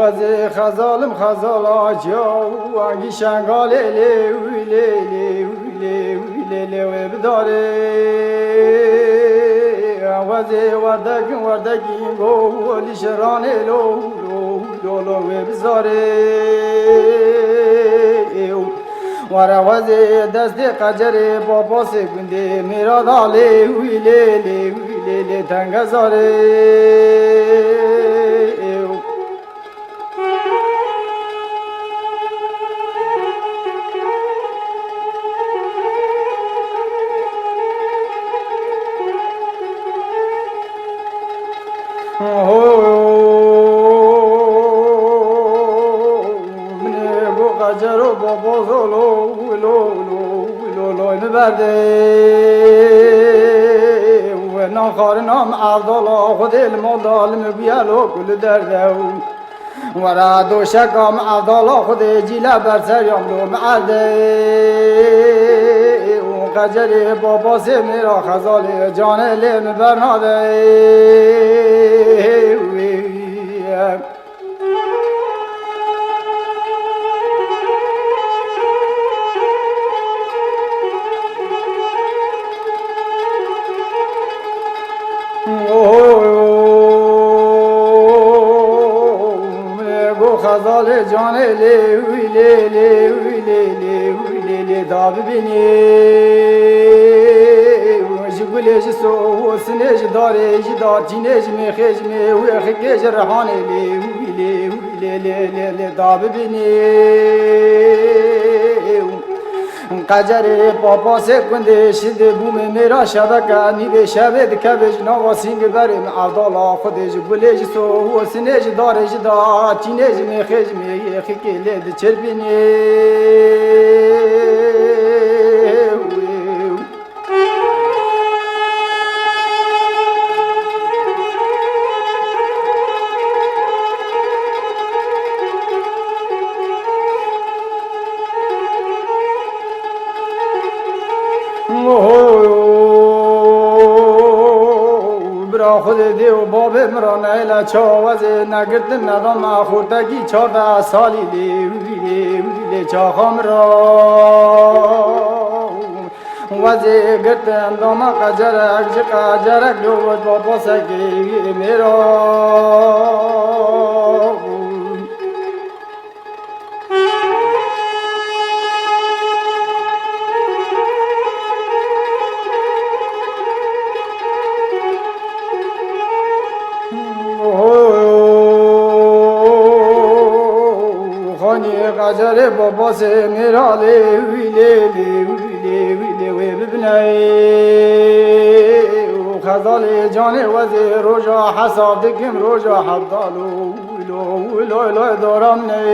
وزی خزالم خزالاج یا وانگی شنگال لیلی و بداره وزی وردگی گو لیشران لولو و بزاره وزی دست قجر بابا سکنده میرادا لیلی تنگزاره قجر بابا لولو برده و ناخار نام عبدالله خود المدال مبیلو کل درده و را دوشکام عبدالله خود جیله برسر یاملو معرده و قجر بابا سه میرا خزال جان لیم برناده خزال جان لیلی داب بینی جگلیش سو سنیش داریش دارچینیش میخیش میخیش رحان لیلی داب بینی قجر پاپا سکنده شده بوم میرا شبکه نیده شبه کبش نواسینگ بریم عبدالله خودش گلیش سو سنیش دارش دا چینیش میخیش میخی کلید چربینی برا خود دیو باب مرا نیلا چاوز نگرد ندام خورتگی 14 سالی لیلی چاخام را وزی گرد اندام قجر اگج قجرک لوت بابا سکی میرا قجر بابا سے میرا لیلی و ببنی خزال جان وزی روژا حساب دکم روژا حبدالو لو دارم نی